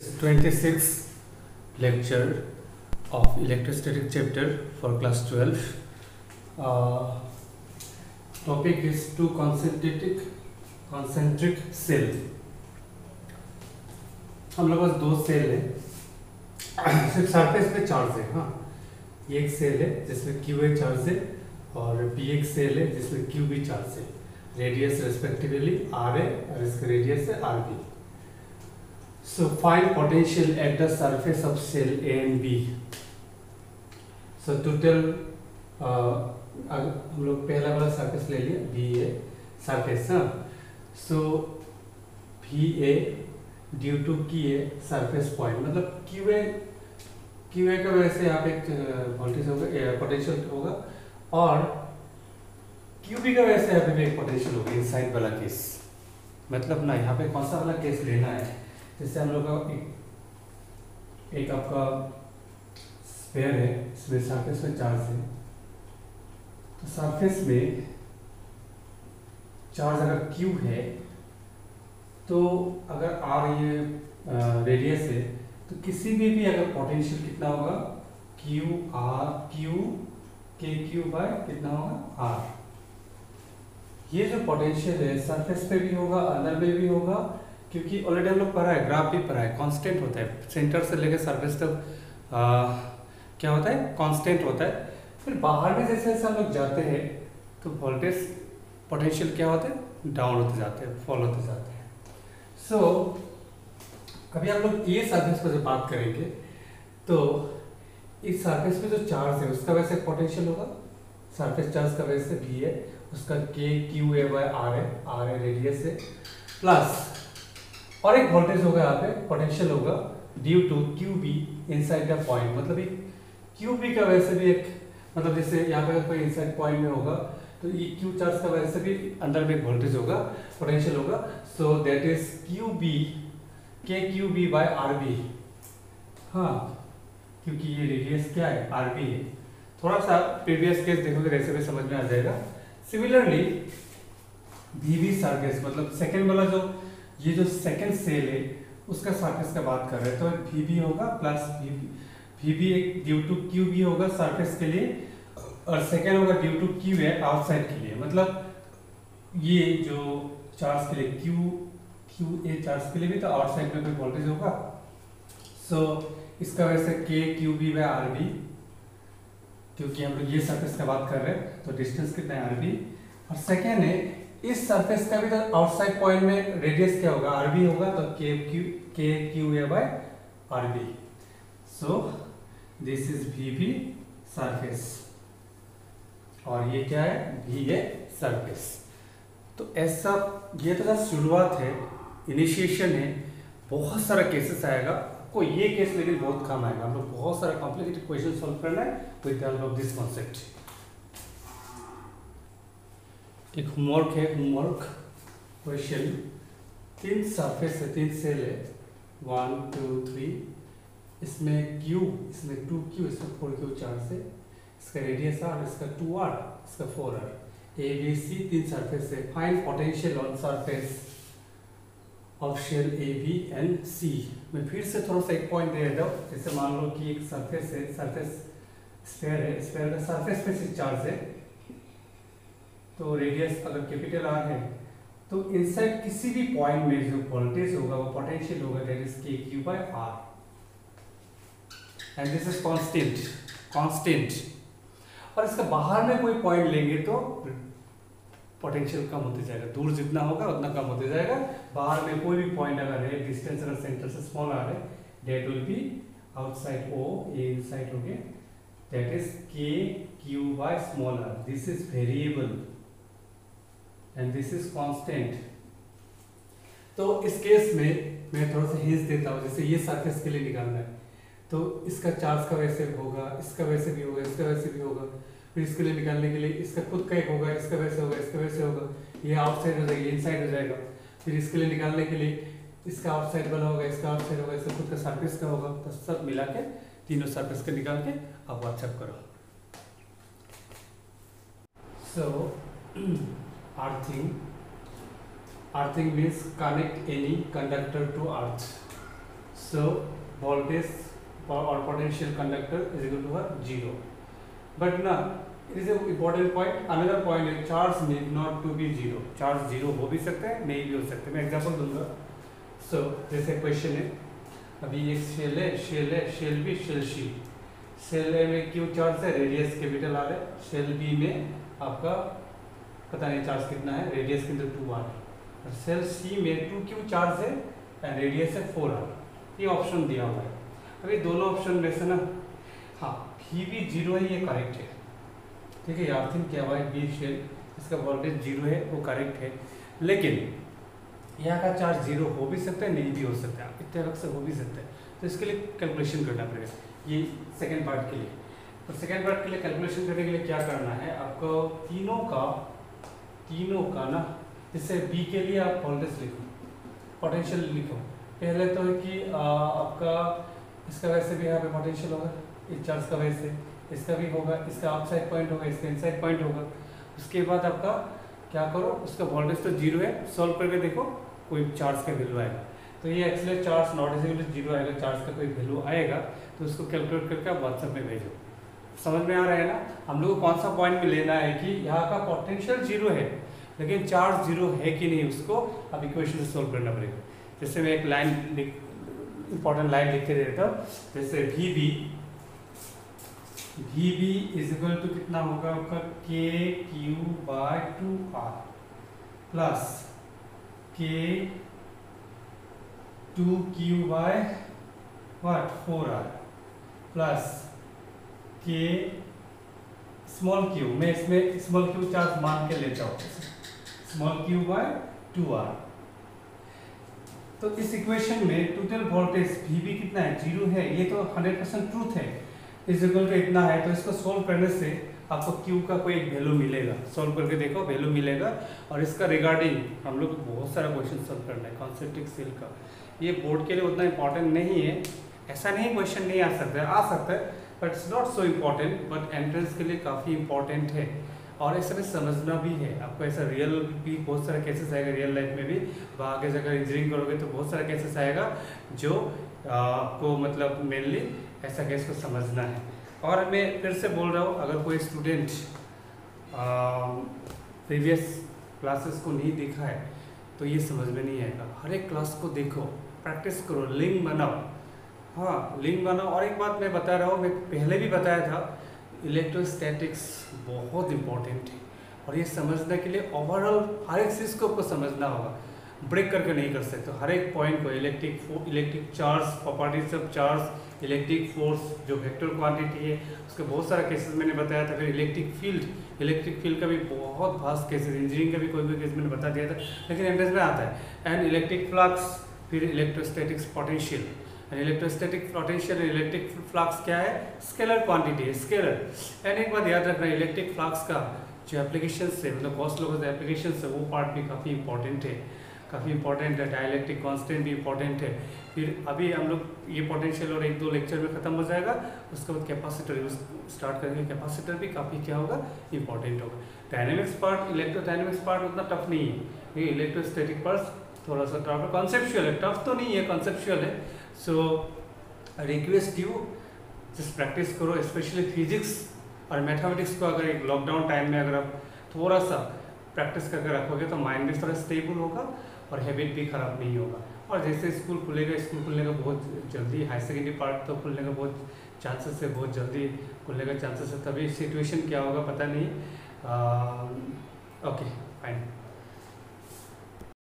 26th lecture of electrostatic chapter for class 12. Topic is two concentric cell. हम लोग पास दो cell है, सिर्फ सरफेस पे चार्ज है। हाँ, ये एक सेल है जिसमें Q A चार्ज है और B एक सेल है जिसमें Q B चार्ज है। रेडियस रेस्पेक्टिवली R है और इसका रेडियस है R B। So find potential at the surface of cell A and B. So total हम लोग पहला वाला सरफेस ले लिया, B A सरफेस। हाँ, so V A due to की ए सरफेस पॉइंट, मतलब क्यू ए का वजह से यहाँ पे वोल्टेज होगा, पोटेंशियल होगा, और क्यू बी का वजह से यहाँ पे भी एक पोटेंशियल होगा इनसाइड वाला केस। मतलब ना यहाँ पे कौन सा वाला केस लेना है, जैसे हम लोग का एक आपका स्फीयर है, इसमें सरफेस में चार्ज है, तो सरफेस में चार्ज अगर क्यू है तो अगर आर ये रेडियस है तो किसी भी अगर पोटेंशियल कितना होगा क्यू के क्यू बाय कितना होगा आर। ये जो पोटेंशियल है सरफेस पे भी होगा, अंदर में भी होगा, क्योंकि ऑलरेडी हम लोग पढ़ा है, ग्राफ भी पढ़ा है, कांस्टेंट होता है। सेंटर से लेकर सरफेस तक क्या होता है, कांस्टेंट होता है। फिर बाहर में जैसे जैसे हम लोग जाते हैं तो वोल्टेज पोटेंशियल क्या होते हैं, डाउन होते जाते हैं, फॉल होते जाते हैं। सो अभी हम लोग ये सरफेस पर जब बात करेंगे तो इस सरफेस पे जो चार्ज है उसका वैसे पोटेंशियल होगा, सरफेस चार्ज का वैसे भी है, उसका K Q A by R है रेडियस है, प्लस और एक वोल्टेज होगा यहाँ पे, पोटेंशियल होगा due to Q B inside the point. मतलब क्यू बी का वैसे भी एक, मतलब जैसे यहाँ पे कोई इनसाइड पॉइंट में होगा तो ये क्यू चार्ज का वजह से भी अंदर में एक वोल्टेज होगा, पोटेंशियल होगा। So that is Q B K Q B by R B. हाँ, क्योंकि ये रेडियस क्या है, आर बी है। थोड़ा सा प्रीवियस केस देखोगे वैसे भी समझ में आ जाएगा। सिमिलरली वी बी सरफेस, मतलब सेकेंड वाला जो ये जो सेकेंड सेल है उसका सरफेस का बात कर रहे हैं, तो वी बी होगा प्लस वी बी एक ड्यू टू क्यू बी होगा सरफेस के लिए, और सेकेंड होगा ड्यू टू क्यू है आउटसाइड के लिए। मतलब ये जो चार्ज के लिए क्यू ए चार्ज के लिए भी तो आउटसाइड में कोई वोल्टेज होगा। सो इसका वैसे K Q B by R B, क्योंकि हम लोग ये सरफेस का बात कर रहे हैं तो डिस्टेंस कितना है आर बी। और सेकेंड है इस सरफेस का भी तो आउटसाइड पॉइंट में रेडियस क्या होगा, आर बी होगा, तो K Q A by R B. So this is V B surface और ये क्या है, भी है सरफेस। तो ऐसा ये तो शुरुआत है, इनिशिएशन है, बहुत सारा केसेस आएगा आपको। ये केस लेकिन बहुत कम आएगा, हम लोग बहुत सारा कॉम्प्लिकेटेड क्वेश्चन सॉल्व करना है with the help of this concept. एक होमवर्क है, होमवर्क क्वेश्चन, 3 सरफेस है, 3 सेल है, 1 2 3, इसमें Q, इसमें 2Q, इसमें 4Q चार्ज है, इसका रेडियस R, इसका 2R, इसका 4R, A B C 3 surface है। Find potential on surface of shell A B and C। मैं फिर से थोड़ा सा एक पॉइंट दे देता हूँ। जैसे मान लो कि एक सरफेस है, सरफेस स्फीयर है, स्फीयर का सरफेस पे से चार्ज है, तो रेडियस अगर कैपिटल R है तो इनसाइड किसी भी पॉइंट में जो वोल्टेज होगा वो पोटेंशियल होगा, that is K Q by R, and this is constant. और इसका बाहर में कोई पॉइंट लेंगे तो पोटेंशियल कम होते जाएगा, दूर जितना होगा उतना कम होते जाएगा। बाहर में कोई भी पॉइंट अगर है, डिस्टेंस अगर सेंटर से स्मॉल आ रहा है, that will be outside oh, ये इनसाइड हो गया, that is K Q by small R. This is variable and this is constant. तो इस केस में मैं थोड़ा सा हिंट देता हूँ। जैसे ये सरफेस के लिए निकालना है तो इसका चार्ज का वैसे होगा, इसका वैसे भी होगा, इसका वैसे भी होगा, फिर इसके लिए निकालने के लिए इसका खुद का एक होगा, इसका वैसे होगा, इसका वैसे होगा, ये आउटसाइड हो जाएगा, इनसाइड हो जाएगा। फिर इसके लिए निकालने के लिए इसका आउटसाइड वाला होगा, इसका आउटसाइड होगा, इसका खुद का सरफेस का होगा, तो सब मिला के तीनों सरफेस के निकाल के आप व्हाट्सएप करो। So earthing means connect any conductor to earth. So voltage or potential conductor is equal to 0. But now it is an important point. Another point is charge need not to be 0. Charge 0 हो भी सकते हैं, नहीं भी हो सकते. मैं example दूंगा. So जैसे क्वेश्चन है, अभी एक शेल है, shell B, shell C. Shell A में क्यू चार्ज है, रेडियस कैपिटल आर है. शेल बी में आपका पता नहीं चार्ज कितना है, रेडियस कितना 2r. और शेल सी में 2q चार्ज है एंड रेडियस है 4r. ये ऑप्शन दिया हुआ है. अभी दोनों ऑप्शन में से ना, हाँ भी 0 है, ये करेक्ट है. ठीक है, याद थिंक क्या हुआ है, बी शेल इसका वोल्टेज 0 है, वो करेक्ट है. लेकिन यहाँ का चार्ज 0 हो भी सकता है, नहीं भी हो सकता है, इतने वक्त से हो भी सकता है. तो इसके लिए कैलकुलेशन करना पड़ेगा. ये सेकेंड पार्ट के लिए. तो सेकेंड पार्ट के लिए कैलकुलेशन करने के लिए क्या करना है आपको, तीनों का ना, जैसे बी के लिए आप वोल्टेज लिखो, पोटेंशियल लिखो. पहले तो है कि आपका इसका वैसे भी यहाँ पे पोटेंशियल होगा, इस चार्ज का वैसे, इसका भी होगा, इसका आउटसाइड पॉइंट होगा, इसका इनसाइड पॉइंट होगा. उसके बाद आपका क्या करो, उसका वोल्टेज तो 0 है, सॉल्व करके देखो कोई चार्ज का वैल्यू आएगा. तो ये actually charge not is equal to 0 आएगा, चार्ज का कोई वैल्यू आएगा तो उसको कैलकुलेट करके आप व्हाट्सएप में भेजो. समझ में आ रहा है ना. हम लोग को कौन सा पॉइंट में लेना है कि यहाँ का पोटेंशियल 0 है लेकिन चार्ज 0 है कि नहीं, उसको अब इक्वेशन से सोल्व करना पड़ेगा. जैसे मैं एक लाइन इंपॉर्टेंट लाइन लिख के देता हूँ. जैसे VB इज इक्वल टू कितना होगा आपका, KQ/2R plus K2Q/4R plus K small q, मैं इसमें स्मॉल q चार्ज मान के लेता हूँ, स्मॉल Q/2R. तो इस इक्वेशन में टोटल वोल्टेज VB कितना है, 0 है, ये तो 100% ट्रूथ है. इज इक्वल टू इतना है, तो इसको सोल्व करने से आपको Q का कोई एक वैल्यू मिलेगा. सोल्व करके देखो, वैल्यू मिलेगा. और इसका रिगार्डिंग हम लोग बहुत सारा क्वेश्चन सोल्व करना है कॉन्सेंट्रिक सेल का. ये बोर्ड के लिए उतना इंपॉर्टेंट नहीं है, ऐसा नहीं क्वेश्चन नहीं आ सकता है, but it's not so important, but entrance के लिए काफ़ी इंपॉर्टेंट है. और ऐसा में समझना भी है आपको. ऐसा रियल भी बहुत सारा केसेस आएगा रियल लाइफ में भी. आगे जाकर इंजीनियरिंग करोगे तो बहुत सारा केसेस आएगा जो आपको मतलब मेनली ऐसा केस को समझना है. और मैं फिर से बोल रहा हूँ, अगर कोई स्टूडेंट प्रीवियस क्लासेस को नहीं देखा है तो ये समझ में नहीं आएगा. हर एक क्लास को देखो, प्रैक्टिस करो, लिंक बनाओ. हाँ, लिंक बनाओ. और एक बात मैं बता रहा हूँ, मैं पहले भी बताया था, इलेक्ट्रोस्टैटिक्स बहुत इम्पोर्टेंट है. और ये समझने के लिए ओवरऑल हर एक चीज़ को आपको समझना होगा, ब्रेक करके नहीं कर सकते. हर एक पॉइंट को, electric charge, properties of charge, electric force जो वेक्टर क्वांटिटी है, उसके बहुत सारा केसेस मैंने बताया था. फिर इलेक्ट्रिक फील्ड का भी बहुत भास्ट केसेस, इंजीनियरिंग का भी कोई केस मैंने बता दिया था, लेकिन एंट्रेंस में आता है. एंड इलेक्ट्रिक फ्लक्स, फिर electrostatics potential. Electrostatic potential, electric flux क्या है, स्केलर क्वांटिटी है, स्केलर. एंड एक बात याद रखना, इलेक्ट्रिक फ्लक्स का जो एप्लीकेशन है, मतलब कॉस्ट लोगों एप्लीकेशन है, वो पार्ट भी काफ़ी इंपॉर्टेंट है. डाइलेक्ट्रिक कांस्टेंट भी इंपॉर्टेंट है. फिर अभी हम लोग ये पोटेंशियल और 1-2 लेक्चर में ख़त्म हो जाएगा. उसके बाद कैपेसिटर स्टार्ट करेंगे. कैपेसिटर भी काफ़ी क्या होगा, इंपॉर्टेंट होगा. डायनेमिक्स पार्ट, इलेक्ट्रोडायनेमिक्स पार्ट उतना टफ नहीं है. ये इलेक्ट्रोस्टैटिक पार्ट थोड़ा सा टफ है, कॉन्सेप्चुअल है, टफ तो नहीं है, कॉन्सेप्चुअल है. So request you just practice करो, स्पेशली फिजिक्स और मैथमेटिक्स को. अगर एक लॉकडाउन टाइम में अगर आप थोड़ा सा प्रैक्टिस करके रखोगे तो माइंड भी थोड़ा स्टेबल होगा और हैबिट भी ख़राब नहीं होगा. और जैसे स्कूल खुलेगा बहुत जल्दी, हाई सेकेंडरी पार्ट तो खुलने का बहुत चांसेस है, बहुत जल्दी खुलने का चांसेस है. तभी सिचुएशन क्या होगा पता नहीं. ओके.